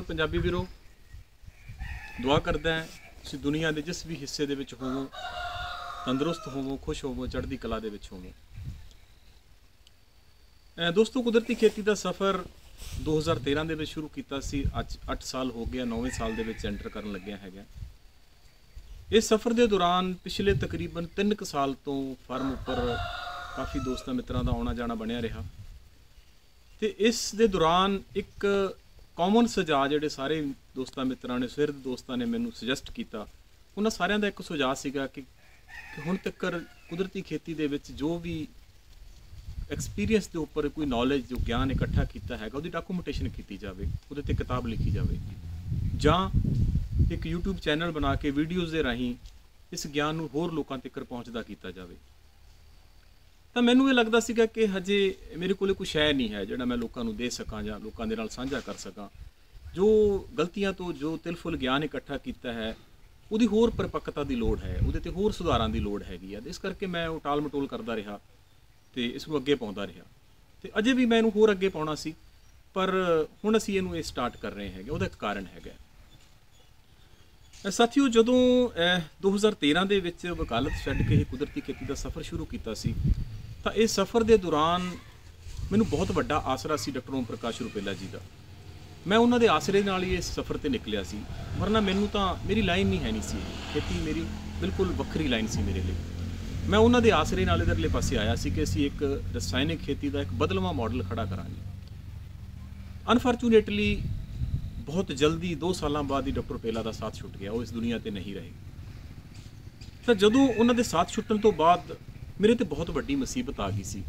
पंजाबी वीरो दुआ करदा है तुसीं दुनिया के जिस भी हिस्से दे विच होवो तंदुरुस्त होवो, खुश होवो, चढ़दी कला दे विच होवो। दोस्तों, कुदरती खेती का सफ़र 2013 दे विच शुरू कीता सी। अज 8 साल हो गया, 9वें साल दे विच एंटर करन लग्या हैगा। इस सफ़र के दौरान पिछले तकरीबन 3 साल तो फार्म उपर काफ़ी दोस्तों मित्रों का आना जाना बनिया रहा। तो इस दे दौरान एक कॉमन सुझाव जोड़े सारे दोस्तों मित्रों ने, सुहिरद दोस्तों ने मैनू सुजैसट किया, उन्होंने सारिਆਂ का एक सुझाव सीगा कि हुण तक कुदरती खेती दे विच जो भी एक्सपीरियंस के उपर कोई नॉलेज जो ज्ञान इकट्ठा किया है उसकी डॉक्यूमेंटेशन की जाए, वो किताब लिखी जाए, जां एक यूट्यूब चैनल बना के वीडियोज़ के राही इस ज्ञान नूं होर लोगों तक पहुँचता किया जाए। तो मैनू ये लगता सीगा कि हजे मेरे को कुछ है नहीं है जोड़ा मैं लोगों को दे सकां जां लोगों के नाल साझा कर सकां। जो गलतियां तो जो तिलफुल ज्ञान इकट्ठा किया है उसकी होर परिपक्वता की लोड़ है, वो होर सुधारां की लोड़ हैगी है। इस करके मैं वो टाल मटोल करता रहा तो इसको अगे पाउंदा रहा। तो अजे भी मैं होर अगे पाउणा सी, पर हुण असीं इहनूं स्टार्ट कर रहे हैं। उसदा एक कारण हैगा साथियों, जदों 2013 दे विच वकालत छड्ड के कुदरती खेती का सफ़र शुरू किया सी, तो इस सफ़र के दौरान मैनूं बहुत वड्डा आसरा सी डॉक्टर ओम प्रकाश रुपेला जी का। मैं उन्हां दे आसरे नाल ही इस सफ़र ते निकलिया सी, वरना मैनूं तां मेरी लाइन ही है नहीं सी, खेती मेरी बिल्कुल वक्री लाइन सी मेरे लिए। मैं उन्हां दे आसरे नाल इधरले पासे आया सी कि असीं एक रसायनिक खेती का एक बदलवां मॉडल खड़ा करांगे। अनफॉर्चूनेटली बहुत जल्दी 2 साल बाद ही डॉक्टर रुपेला का साथ छुट गया, वो इस दुनिया ते नहीं रहे। तो जदों उन्हां दे साथ छुट्टन तो बाद मेरे ते बहुत वड्डी मुसीबत आ गई सी।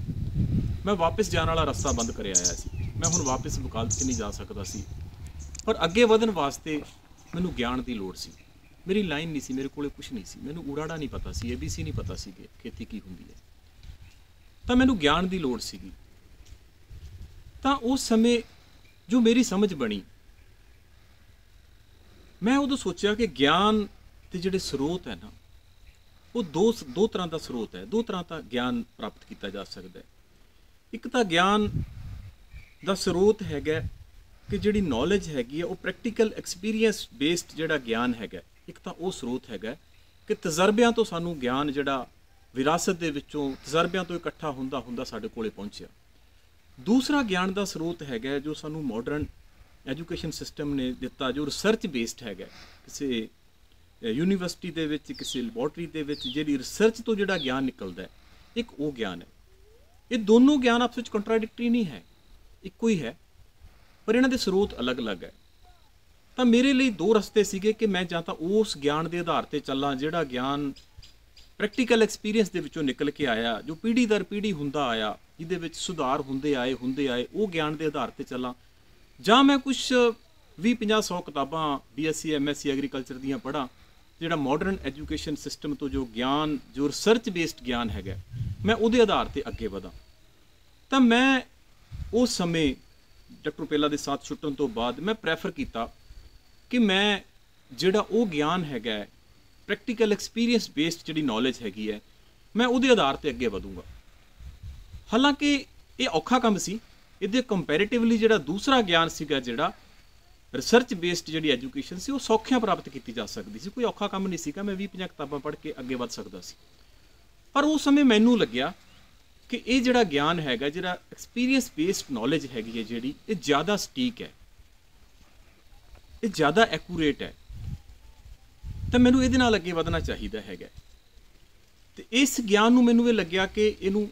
मैं वापस जाने वाला रस्ता बंद कर आया सी, मैं हुण वापस वकालत च नहीं जा सकता सी, पर अगे वधन वास्ते मैनूं ज्ञान की लोड़ सी। मेरी लाइन नहीं सी, मेरे कोले कुछ नहीं सी, मैनूं उड़ाड़ा नहीं पता सी, ABC नहीं पता सी कि खेती की हुंदी है। तो मैनूं ज्ञान की लोड़ सीगी। तो उस समय जो मेरी समझ बनी, मैं उदों सोचा कि ज्ञान के जिहड़े स्रोत है ना, वो दो तरह का स्रोत है, 2 तरह का ज्ञान प्राप्त किया जा सकता है। एक तो ज्ञान का स्रोत हैगा कि जिहड़ी नॉलेज हैगी है वो प्रैक्टिकल एक्सपीरियंस बेस्ड जिहड़ा ज्ञान हैगा, एक तो वो स्रोत हैगा कि तजर्बियां तो सानू ज्ञान जिहड़ा विरासत दे विचों तजर्बियां तो इकट्ठा हुंदा हुंदा साडे कोले पहुंचिया। दूसरा ज्ञान का स्रोत हैगा जो सानू मॉडर्न एजुकेशन सिस्टम ने दिता, जो रिसर्च बेस्ड हैगा, किसी यूनीवर्सिटी दे विच किसी लैबोरेटरी दे विच जिहड़ी रिसर्च तो जिहड़ा ज्ञान निकलदा है, एक वो ज्ञान है। ये दोनों ज्ञान आपस में कंट्राडिक्टरी नहीं है, इक्को ही है, पर इन्हां दे स्रोत अलग अलग है। तो मेरे लिए 2 रस्ते सीगे कि मैं जां तां उस ज्ञान के आधार पर चलां जिहड़ा ज्ञान प्रैक्टिकल एक्सपीरियंस दे विचों निकल के आया, जो पीढ़ी दर पीढ़ी हुंदा आया, जिहदे विच सुधार हुंदे आए वो ज्ञान के आधार पर चलां, जां मैं कुछ 20-50-100 किताबां BSc MSc एग्रीकल्चर दीयां पढ़ां, जिहड़ा मॉडर्न एजुकेशन सिस्टम तो जो ज्ञान जो रिसर्च बेस्ड ज्ञान हैगा मैं उहदे आधार पर अगे वधां। तो मैं उस समय डॉक्टर रुपेला के साथ छुट्टन तो बाद मैं प्रैफर किया कि मैं जिहड़ा वो ज्ञान हैगा प्रैक्टिकल एक्सपीरियंस बेस्ड जिहड़ी नॉलेज हैगी है मैं उहदे आधार पर अगे वधूंगा। हालांकि ये औखा काम सी, इहदे कंपैरेटिवली जिहड़ा दूसरा ज्ञान सीगा जिहड़ा रिसर्च बेस्ड जिहड़ी एजुकेशन सी वो सौखियां प्राप्त की जा सकती सी, कोई औखा काम नहीं सीगा, मैं 20-50 किताबां पढ़ के अगे वध सकदा सी। पर उस समय मैनू लग्या कि ये जिहड़ा ज्ञान हैगा जिहड़ा एक्सपीरियंस बेस्ड नॉलेज हैगी है जिहड़ी ये ज़्यादा सटीक है, ये ज़्यादा एक्यूरेट है, तो मैनू इहदे नाल अगे वधना चाहिदा हैगा। तो इस ज्ञान नूं मैनू ये लग्या कि इहनूं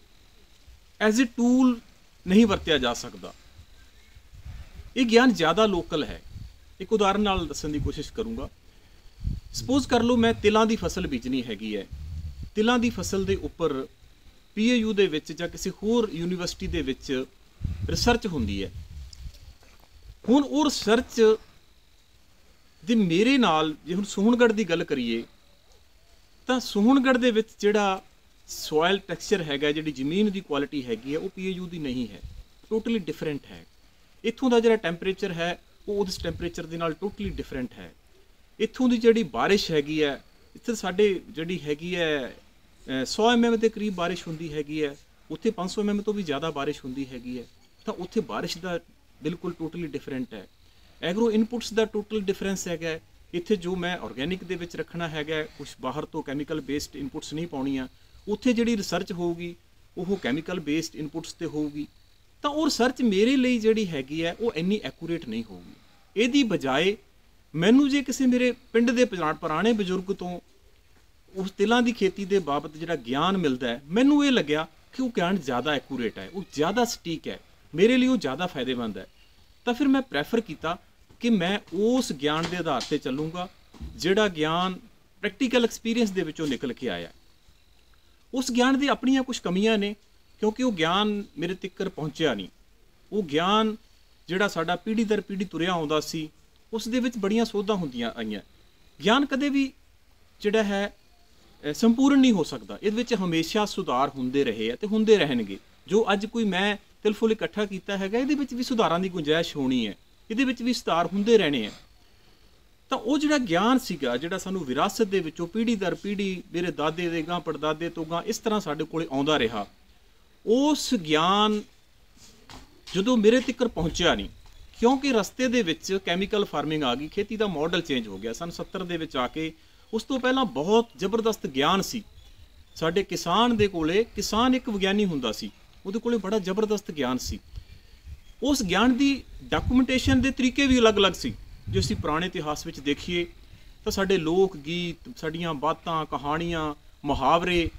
एज ए टूल नहीं वरत्या जा सकता, ये ज्ञान ज़्यादा लोकल है। एक उदाहरण नाल दस्सण की कोशिश करूँगा। सपोज कर लो मैं तिलों की फसल बीजनी हैगी है, तिलों की फसल के उपर PAU दे विच जां किसी होर यूनीवर्सिटी दे विच रिसर्च हुंदी है। हुण वो रिसर्च दे मेरे नाल जे हुण सोहणगढ़ की गल करिए तो सोहणगढ़ दे विच जिहड़ा सॉयल टैक्सचर हैगा, जिहड़ी जमीन की क्वालिटी हैगी है वो PAU की नहीं है, टोटली डिफरेंट है। इत्थों का जिहड़ा टैंपरेचर है वो उस टैंपरेचर के नाल टोटली डिफरेंट है। इत्थों की जिहड़ी बारिश हैगी है, इत्थे साडे जिहड़ी हैगी है 100 mm के करीब बारिश होंदी हैगी है, उत्थे 500 mm तो भी ज़्यादा बारिश होंदी हैगी है, तो उत्थे बारिश का बिल्कुल टोटली डिफरेंट है। ਐਗਰੋ ਇਨਪੁਟਸ ਦਾ ਟੋਟਲ ਡਿਫਰੈਂਸ ਹੈਗਾ। ਇੱਥੇ ਜੋ ਮੈਂ ਆਰਗੈਨਿਕ ਦੇ ਵਿੱਚ ਰੱਖਣਾ ਹੈਗਾ, ਕੁਛ ਬਾਹਰ ਤੋਂ ਕੈਮੀਕਲ ਬੇਸਡ ਇਨਪੁਟਸ ਨਹੀਂ ਪਾਉਣੀਆਂ। ਉੱਥੇ ਜਿਹੜੀ ਰਿਸਰਚ ਹੋਊਗੀ ਉਹ ਕੈਮੀਕਲ ਬੇਸਡ ਇਨਪੁਟਸ ਤੇ ਹੋਊਗੀ। ਤਾਂ ਉਹ ਰਿਸਰਚ ਮੇਰੇ ਲਈ ਜਿਹੜੀ ਹੈਗੀ ਹੈ ਉਹ ਇੰਨੀ ਐਕੂਰੇਟ ਨਹੀਂ ਹੋਊਗੀ। ਇਹਦੀ ਬਜਾਏ ਮੈਨੂੰ ਜੇ ਕਿਸੇ ਮੇਰੇ ਪਿੰਡ ਦੇ ਪੁਰਾਣੇ ਬਜ਼ੁਰਗ ਤੋਂ ਉਸ ਤਿਲਾਂ ਦੀ ਖੇਤੀ ਦੇ ਬਾਬਤ ਜਿਹੜਾ ਗਿਆਨ ਮਿਲਦਾ ਹੈ, ਮੈਨੂੰ ਇਹ ਲੱਗਿਆ ਕਿ ਉਹ ਗਿਆਨ ਜ਼ਿਆਦਾ ਐਕੂਰੇਟ ਹੈ, ਉਹ ਜ਼ਿਆਦਾ ਸਟੀਕ ਹੈ, ਮੇਰੇ ਲਈ ਉਹ ਜ਼ਿਆਦਾ ਫਾਇਦੇਮੰਦ ਹੈ। ਤਾਂ ਫਿਰ ਮੈਂ ਪ੍ਰੈਫਰ ਕੀਤਾ ਕਿ ਮੈਂ ਉਸ ਗਿਆਨ ਦੇ ਆਧਾਰ 'ਤੇ ਚੱਲੂੰਗਾ ਜਿਹੜਾ ਗਿਆਨ ਪ੍ਰੈਕਟੀਕਲ ਐਕਸਪੀਰੀਅੰਸ ਦੇ ਵਿੱਚੋਂ ਨਿਕਲ ਕੇ ਆਇਆ। ਉਸ ਗਿਆਨ ਦੀ ਆਪਣੀਆਂ ਕੁਝ ਕਮੀਆਂ ਨੇ, ਕਿਉਂਕਿ ਉਹ ਗਿਆਨ ਮੇਰੇ ਤੱਕ ਪਹੁੰਚਿਆ ਨਹੀਂ। ਉਹ ਗਿਆਨ ਜਿਹੜਾ ਸਾਡਾ ਪੀੜ੍ਹੀ ਦਰ ਪੀੜ੍ਹੀ ਤੁਰਿਆ ਆਉਂਦਾ ਸੀ, ਉਸ ਦੇ ਵਿੱਚ ਬੜੀਆਂ ਸੋਧਾਂ ਹੁੰਦੀਆਂ ਆਈਆਂ। ਗਿਆਨ ਕਦੇ ਵੀ ਜਿਹੜਾ ਹੈ ਸੰਪੂਰਨ ਨਹੀਂ ਹੋ ਸਕਦਾ। ਇਹਦੇ ਵਿੱਚ ਹਮੇਸ਼ਾ ਸੁਧਾਰ ਹੁੰਦੇ ਰਹੇ ਆ ਅਤੇ ਹੁੰਦੇ ਰਹਿਣਗੇ। ਜੋ ਅੱਜ ਕੋਈ ਮੈਂ ਤਿਲ ਫੁੱਲ ਇਕੱਠਾ ਕੀਤਾ ਹੈਗਾ, ਇਹਦੇ ਵਿੱਚ ਵੀ ਸੁਧਾਰਾਂ ਦੀ ਗੁੰਜਾਇਸ਼ ਹੋਣੀ ਹੈ, ਇਹਦੇ ਵਿੱਚ ਵੀ ਸੁਧਾਰ ਹੁੰਦੇ ਰਹਿਣੇ ਆ। ਤਾਂ ਉਹ ਜਿਹੜਾ ਗਿਆਨ ਸੀਗਾ, ਜਿਹੜਾ ਸਾਨੂੰ ਵਿਰਾਸਤ ਦੇ ਵਿੱਚੋਂ ਪੀੜ੍ਹੀ ਦਰ ਪੀੜ੍ਹੀ ਮੇਰੇ ਦਾਦੇ ਦੇ ਗਾਂ ਪੜਦਾਦੇ ਤੋਂ ਗਾਂ ਇਸ ਤਰ੍ਹਾਂ ਸਾਡੇ ਕੋਲ ਆਉਂਦਾ ਰਿਹਾ, ਉਸ ਗਿਆਨ ਜਦੋਂ ਮੇਰੇ ਤੱਕ ਪਹੁੰਚਿਆ ਨਹੀਂ, ਕਿਉਂਕਿ ਰਸਤੇ ਦੇ ਵਿੱਚ ਕੈਮੀਕਲ ਫਾਰਮਿੰਗ ਆ ਗਈ, ਖੇਤੀ ਦਾ ਮਾਡਲ ਚੇਂਜ ਹੋ ਗਿਆ। ਸੰਨ 70 ਦੇ ਵਿੱਚ ਆ ਕੇ ਉਸ ਤੋਂ ਪਹਿਲਾਂ ਬਹੁਤ ਜ਼ਬਰਦਸਤ ਗਿਆਨ ਸੀ ਸਾਡੇ ਕਿਸਾਨ ਦੇ ਕੋਲੇ। ਕਿਸਾਨ ਇੱਕ ਵਿਗਿਆਨੀ ਹੁੰਦਾ ਸੀ, ਉਹਦੇ ਕੋਲੇ ਬੜਾ ਜ਼ਬਰਦਸਤ ਗਿਆਨ ਸੀ। ਉਸ ਗਿਆਨ ਦੀ ਡਾਕੂਮੈਂਟੇਸ਼ਨ ਦੇ ਤਰੀਕੇ ਵੀ ਅਲੱਗ-ਅਲੱਗ ਸੀ। ਜੇ ਅਸੀਂ ਪੁਰਾਣੇ ਇਤਿਹਾਸ ਵਿੱਚ ਦੇਖੀਏ ਤਾਂ ਸਾਡੇ ਲੋਕ ਗੀਤ, ਸਾਡੀਆਂ ਬਾਤਾਂ, ਕਹਾਣੀਆਂ, ਮੁਹਾਵਰੇ,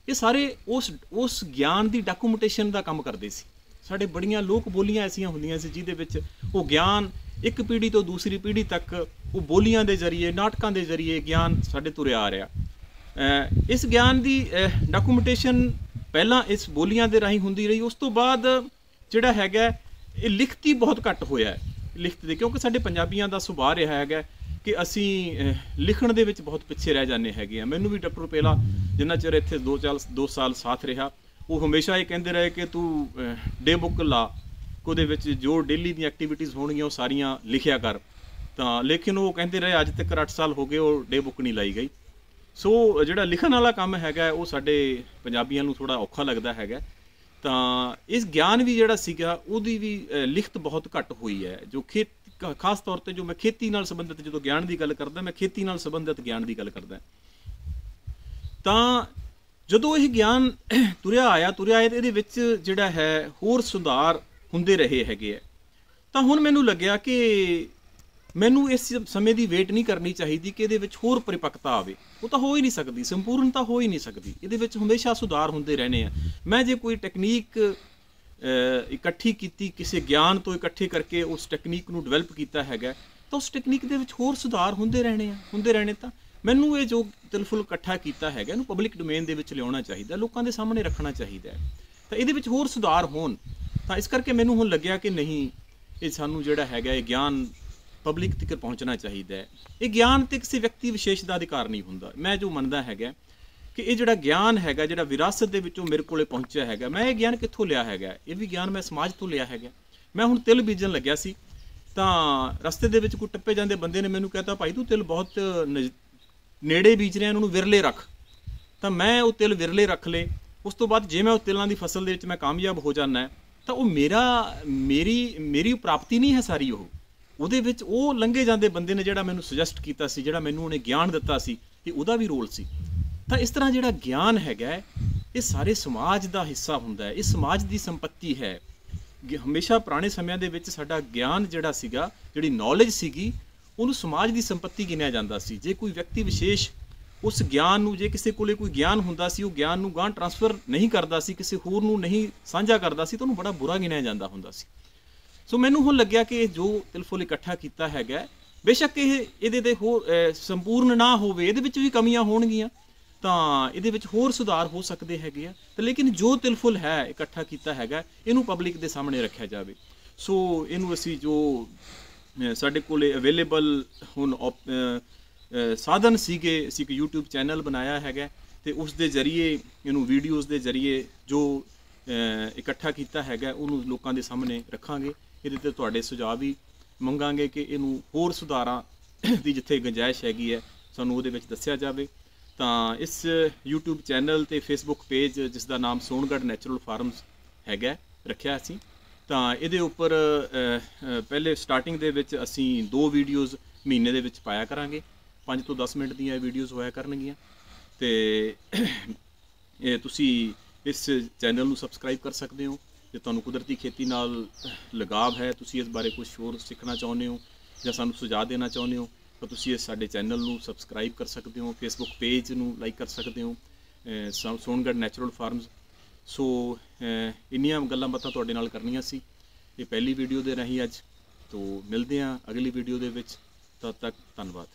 ਇਹ ਸਾਰੇ ਉਸ ਗਿਆਨ ਦੀ ਡਾਕੂਮੈਂਟੇਸ਼ਨ ਦਾ ਕੰਮ ਕਰਦੇ ਸੀ। ਸਾਡੇ ਬੜੀਆਂ ਲੋਕ ਬੋਲੀਆਂ ਐਸੀਆਂ ਹੁੰਦੀਆਂ ਸੀ ਜਿਹਦੇ ਵਿੱਚ ਉਹ ਗਿਆਨ ਇੱਕ ਪੀੜ੍ਹੀ ਤੋਂ ਦੂਸਰੀ ਪੀੜ੍ਹੀ ਤੱਕ ਉਹ ਬੋਲੀਆਂ ਦੇ ਜ਼ਰੀਏ, ਨਾਟਕਾਂ ਦੇ ਜ਼ਰੀਏ ਗਿਆਨ ਸਾਡੇ ਤੁਰਿਆ ਆ ਰਿਹਾ। ਇਸ ਗਿਆਨ ਦੀ ਡਾਕੂਮੈਂਟੇਸ਼ਨ ਪਹਿਲਾਂ ਇਸ ਬੋਲੀਆਂ ਦੇ ਰਾਹੀਂ ਹੁੰਦੀ ਰਹੀ। ਉਸ ਤੋਂ ਬਾਅਦ ਜਿਹੜਾ ਹੈਗਾ ਇਹ ਲਿਖਤੀ ਬਹੁਤ ਘੱਟ ਹੋਇਆ ਲਿਖਤ ਦੇ, ਕਿਉਂਕਿ ਸਾਡੇ ਪੰਜਾਬੀਆਂ ਦਾ ਸੁਭਾਅ ਰਿਹਾ ਹੈਗਾ ਕਿ ਅਸੀਂ ਲਿਖਣ ਦੇ ਵਿੱਚ ਬਹੁਤ ਪਿੱਛੇ ਰਹਿ ਜਾਂਦੇ ਹੈਗੇ ਆ। ਮੈਨੂੰ ਵੀ ਡਾਕਟਰ ਰੁਪੇਲਾ ਜਿੰਨਾ ਚਿਰ ਇੱਥੇ 2 ਸਾਲ ਸਾਥ ਰਿਹਾ, ਉਹ ਹਮੇਸ਼ਾ ਇਹ ਕਹਿੰਦੇ ਰਹੇ ਕਿ ਤੂੰ ਡੇ ਬੁੱਕ ਲਾ, ਉਹਦੇ ਵਿੱਚ ਜੋ ਡੇਲੀ ਦੀਆਂ ਐਕਟੀਵਿਟੀਜ਼ ਹੋਣਗੀਆਂ ਉਹ ਸਾਰੀਆਂ ਲਿਖਿਆ ਕਰ। ਤਾਂ ਲੇਕਿਨ ਉਹ ਕਹਿੰਦੇ ਰਹੇ ਅੱਜ ਤੱਕ 8 ਸਾਲ ਹੋ ਗਏ ਉਹ ਡੇ ਬੁੱਕ ਨਹੀਂ ਲਾਈ ਗਈ। ਸੋ ਜਿਹੜਾ ਲਿਖਣ ਵਾਲਾ ਕੰਮ ਹੈਗਾ ਉਹ ਸਾਡੇ ਪੰਜਾਬੀਆਂ ਨੂੰ ਥੋੜ੍ਹਾ ਔਖਾ ਲੱਗਦਾ ਹੈਗਾ। ਤਾਂ ਇਸ ਗਿਆਨ ਵੀ ਜਿਹੜਾ ਸੀਗਾ ਉਹਦੀ ਵੀ ਲਿਖਤ ਬਹੁਤ ਘੱਟ ਹੋਈ ਹੈ। ਜੋ ਖਾਸ ਤੌਰ 'ਤੇ ਜੋ ਮੈਂ ਖੇਤੀ ਨਾਲ ਸੰਬੰਧਿਤ ਜਦੋਂ ਗਿਆਨ ਦੀ ਗੱਲ ਕਰਦਾ, ਮੈਂ ਖੇਤੀ ਨਾਲ ਸੰਬੰਧਿਤ ਗਿਆਨ ਦੀ ਗੱਲ ਕਰਦਾ। ਤਾਂ ਜਦੋਂ ਇਹ ਗਿਆਨ ਤੁਰਿਆ ਆਇਆ ਇਹਦੇ ਵਿੱਚ ਜਿਹੜਾ ਹੈ ਹੋਰ ਸੁਧਾਰ ਹੁੰਦੇ ਰਹੇ ਹੈਗੇ ਆ। ਤਾਂ ਹੁਣ ਮੈਨੂੰ ਲੱਗਿਆ ਕਿ ਮੈਨੂੰ ਇਸ ਸਮੇਂ ਦੀ ਵੇਟ ਨਹੀਂ ਕਰਨੀ ਚਾਹੀਦੀ ਕਿ ਇਹਦੇ ਵਿੱਚ ਹੋਰ ਪਰਿਪੱਕਤਾ ਆਵੇ। ਉਹ ਤਾਂ ਹੋ ਹੀ ਨਹੀਂ ਸਕਦੀ, ਸੰਪੂਰਨਤਾ ਹੋ ਹੀ ਨਹੀਂ ਸਕਦੀ। ਇਹਦੇ ਵਿੱਚ ਹਮੇਸ਼ਾ ਸੁਧਾਰ ਹੁੰਦੇ ਰਹਿਣੇ ਆ। ਮੈਂ ਜੇ ਕੋਈ ਟੈਕਨੀਕ ਇਕੱਠੀ ਕੀਤੀ, ਕਿਸੇ ਗਿਆਨ ਤੋਂ ਇਕੱਠੇ ਕਰਕੇ ਉਸ ਟੈਕਨੀਕ ਨੂੰ ਡਿਵੈਲਪ ਕੀਤਾ ਹੈਗਾ, ਤਾਂ ਉਸ ਟੈਕਨੀਕ ਦੇ ਵਿੱਚ ਹੋਰ ਸੁਧਾਰ ਹੁੰਦੇ ਰਹਿਣੇ। ਤਾਂ ਮੈਨੂੰ ਇਹ ਜੋ ਤਿਲ ਫੁੱਲ ਇਕੱਠਾ ਕੀਤਾ ਹੈਗਾ ਇਹਨੂੰ ਪਬਲਿਕ ਡੋਮੇਨ ਦੇ ਵਿੱਚ ਲਿਆਉਣਾ ਚਾਹੀਦਾ, ਲੋਕਾਂ ਦੇ ਸਾਹਮਣੇ ਰੱਖਣਾ ਚਾਹੀਦਾ ਹੈ, ਤਾਂ ਇਹਦੇ ਵਿੱਚ ਹੋਰ ਸੁਧਾਰ ਹੋਣ। ਤਾਂ ਇਸ ਕਰਕੇ ਮੈਨੂੰ ਹੁਣ ਲੱਗਿਆ ਕਿ ਨਹੀਂ, ਇਹ ਸਾਨੂੰ ਜਿਹੜਾ ਹੈਗਾ ਇਹ ਗਿਆਨ ਪਬਲਿਕ ਤੱਕ ਪਹੁੰਚਣਾ ਚਾਹੀਦਾ ਹੈ। ਇਹ ਗਿਆਨ 'ਤੇ ਕਿਸੇ ਵਿਅਕਤੀ ਵਿਸ਼ੇਸ਼ ਦਾ ਅਧਿਕਾਰ ਨਹੀਂ ਹੁੰਦਾ। ਮੈਂ ਜੋ ਮੰਨਦਾ ਹੈਗਾ ਕਿ ਇਹ ਜਿਹੜਾ ਗਿਆਨ ਹੈਗਾ, ਜਿਹੜਾ ਵਿਰਾਸਤ ਦੇ ਵਿੱਚੋਂ ਮੇਰੇ ਕੋਲੇ ਪਹੁੰਚਿਆ ਹੈਗਾ, ਮੈਂ ਇਹ ਗਿਆਨ ਕਿੱਥੋਂ ਲਿਆ ਹੈਗਾ? ਇਹ ਵੀ ਗਿਆਨ ਮੈਂ ਸਮਾਜ ਤੋਂ ਲਿਆ ਹੈਗਾ। ਮੈਂ ਹੁਣ ਤਿਲ ਬੀਜਣ ਲੱਗਿਆ ਸੀ, ਤਾਂ ਰਸਤੇ ਦੇ ਵਿੱਚ ਕੋਈ ਟੱਪੇ ਜਾਂਦੇ ਬੰਦੇ ਨੇ ਮੈਨੂੰ ਕਹਿਤਾ, ਭਾਈ ਤੂੰ ਤਿਲ ਬਹੁਤ ਨੇੜੇ ਬੀਜ ਰਿਹਾ, ਉਹਨੂੰ ਵਿਰਲੇ ਰੱਖ। ਤਾਂ ਮੈਂ ਉਹ ਤਿਲ ਵਿਰਲੇ ਰੱਖ ਲਏ। ਉਸ ਤੋਂ ਬਾਅਦ ਜੇ ਮੈਂ ਉਹ ਤਿਲਾਂ ਦੀ ਫਸਲ ਦੇ ਵਿੱਚ ਮੈਂ ਕਾਮਯਾਬ ਹੋ ਜਾਂਦਾ ਤਾਂ ਉਹ ਮੇਰੀ ਪ੍ਰਾਪਤੀ ਨਹੀਂ ਹੈ ਸਾਰੀ। ਉਹਦੇ ਵਿੱਚ ਉਹ ਲੰਘੇ ਜਾਂਦੇ ਬੰਦੇ ਨੇ ਜਿਹੜਾ ਮੈਨੂੰ ਸੁਜੈਸਟ ਕੀਤਾ ਸੀ, ਜਿਹੜਾ ਮੈਨੂੰ ਉਹਨੇ ਗਿਆਨ ਦਿੱਤਾ ਸੀ, ਤੇ ਉਹਦਾ ਵੀ ਰੋਲ ਸੀ। ਤਾਂ ਇਸ ਤਰ੍ਹਾਂ ਜਿਹੜਾ ਗਿਆਨ ਹੈਗਾ ਇਹ ਸਾਰੇ ਸਮਾਜ ਦਾ ਹਿੱਸਾ ਹੁੰਦਾ ਹੈ, ਇਹ ਸਮਾਜ ਦੀ ਸੰਪਤੀ ਹੈ। ਹਮੇਸ਼ਾ ਪੁਰਾਣੇ ਸਮਿਆਂ ਦੇ ਵਿੱਚ ਸਾਡਾ ਗਿਆਨ ਜਿਹੜਾ ਸੀਗਾ, ਜਿਹੜੀ ਨੌਲੇਜ ਸੀਗੀ, ਉਹਨੂੰ ਸਮਾਜ ਦੀ ਸੰਪਤੀ ਗਿਣਿਆ ਜਾਂਦਾ ਸੀ। ਜੇ ਕੋਈ ਵਿਅਕਤੀ ਵਿਸ਼ੇਸ਼ ਉਸ ਗਿਆਨ ਨੂੰ, ਜੇ ਕਿਸੇ ਕੋਲੇ ਕੋਈ ਗਿਆਨ ਹੁੰਦਾ ਸੀ, ਉਹ ਗਿਆਨ ਨੂੰ ਗਾਂਹ ਟਰਾਂਸਫਰ ਨਹੀਂ ਕਰਦਾ ਸੀ, ਕਿਸੇ ਹੋਰ ਨੂੰ ਨਹੀਂ ਸਾਂਝਾ ਕਰਦਾ ਸੀ, ਤਾਂ ਉਹਨੂੰ ਬੜਾ ਬੁਰਾ ਗਿਣਿਆ ਜਾਂਦਾ ਹੁੰਦਾ ਸੀ। ਸੋ ਮੈਨੂੰ ਹੁਣ ਲੱਗਿਆ ਕਿ ਜੋ ਤਿਲ ਫੁੱਲ ਇਕੱਠਾ ਕੀਤਾ ਹੈਗਾ, ਬੇਸ਼ੱਕ ਇਹਦੇ ਤੇ ਹੋਰ ਸੰਪੂਰਨ ਨਾ ਹੋਵੇ, ਇਹਦੇ ਵਿੱਚ ਵੀ ਕਮੀਆਂ ਹੋਣਗੀਆਂ, ਤਾਂ ਇਹਦੇ ਵਿੱਚ ਹੋਰ ਸੁਧਾਰ ਹੋ ਸਕਦੇ ਹੈਗੇ ਆ। ਤਾਂ ਲੇਕਿਨ ਜੋ ਤਿਲ ਫੁੱਲ ਹੈ ਇਕੱਠਾ ਕੀਤਾ ਹੈਗਾ, ਇਹਨੂੰ ਪਬਲਿਕ ਦੇ ਸਾਹਮਣੇ ਰੱਖਿਆ ਜਾਵੇ। ਸੋ ਇਹਨੂੰ ਅਸੀਂ ਜੋ ਸਾਡੇ ਕੋਲੇ ਅਵੇਲੇਬਲ ਹੁਣ ਸਾਧਨ ਸੀਗੇ, ਅਸੀਂ ਇੱਕ YouTube ਚੈਨਲ ਬਣਾਇਆ ਹੈਗਾ, ਅਤੇ ਉਸ ਦੇ ਜ਼ਰੀਏ ਇਹਨੂੰ ਵੀਡੀਓਜ਼ ਦੇ ਜ਼ਰੀਏ ਜੋ ਇਕੱਠਾ ਕੀਤਾ ਹੈਗਾ ਉਹਨੂੰ ਲੋਕਾਂ ਦੇ ਸਾਹਮਣੇ ਰੱਖਾਂਗੇ। ਇਹਦੇ 'ਤੇ ਤੁਹਾਡੇ ਸੁਝਾਅ ਵੀ ਮੰਗਾਂਗੇ ਕਿ ਇਹਨੂੰ ਹੋਰ ਸੁਧਾਰਾਂ ਦੀ ਜਿੱਥੇ ਗੁੰਜਾਇਸ਼ ਹੈਗੀ ਹੈ ਸਾਨੂੰ ਉਹਦੇ ਵਿੱਚ ਦੱਸਿਆ ਜਾਵੇ। ਤਾਂ ਇਸ YouTube ਚੈਨਲ ਅਤੇ Facebook ਪੇਜ ਜਿਸ ਦਾ ਨਾਮ ਸੋਨਗੜ੍ਹ ਨੈਚੁਰਲ ਫਾਰਮਸ ਹੈਗਾ ਰੱਖਿਆ ਅਸੀਂ। ਤਾਂ ਇਹਦੇ ਉੱਪਰ ਪਹਿਲੇ ਸਟਾਰਟਿੰਗ ਦੇ ਵਿੱਚ ਅਸੀਂ 2 ਵੀਡੀਓਜ਼ ਮਹੀਨੇ ਦੇ ਵਿੱਚ ਪਾਇਆ ਕਰਾਂਗੇ। 5 ਤੋਂ 10 ਮਿੰਟ ਦੀਆਂ ਇਹ ਵੀਡੀਓਜ਼ ਹੋਇਆ ਕਰਨਗੀਆਂ। ਤੇ ਇਹ ਤੁਸੀਂ ਇਸ ਚੈਨਲ ਨੂੰ ਸਬਸਕ੍ਰਾਈਬ ਕਰ ਸਕਦੇ ਹੋ। ਜੇ ਤੁਹਾਨੂੰ ਕੁਦਰਤੀ ਖੇਤੀ ਨਾਲ ਲਗਾਵ ਹੈ, ਤੁਸੀਂ ਇਸ ਬਾਰੇ ਕੁਝ ਹੋਰ ਸਿੱਖਣਾ ਚਾਹੁੰਦੇ ਹੋ ਜਾਂ ਸਾਨੂੰ ਸੁਝਾਅ ਦੇਣਾ ਚਾਹੁੰਦੇ ਹੋ, ਤਾਂ ਤੁਸੀਂ ਇਸ ਸਾਡੇ ਚੈਨਲ ਨੂੰ ਸਬਸਕ੍ਰਾਈਬ ਕਰ ਸਕਦੇ ਹੋ। ਫੇਸਬੁੱਕ ਪੇਜ ਨੂੰ ਲਾਈਕ ਕਰ ਸਕਦੇ ਹੋ, ਸੋਨਗੜ੍ਹ ਨੈਚੁਰਲ ਫਾਰਮਸ। ਸੋ ਇੰਨੀਆਂ ਗੱਲਾਂ ਬਾਤਾਂ ਤੁਹਾਡੇ ਨਾਲ ਕਰਨੀਆਂ ਸੀ ਇਹ ਪਹਿਲੀ ਵੀਡੀਓ ਦੇ ਰਾਹੀਂ ਅੱਜ। ਤੋਂ ਮਿਲਦੇ ਹਾਂ ਅਗਲੀ ਵੀਡੀਓ ਦੇ ਵਿੱਚ। ਤਦ ਤੱਕ ਧੰਨਵਾਦ।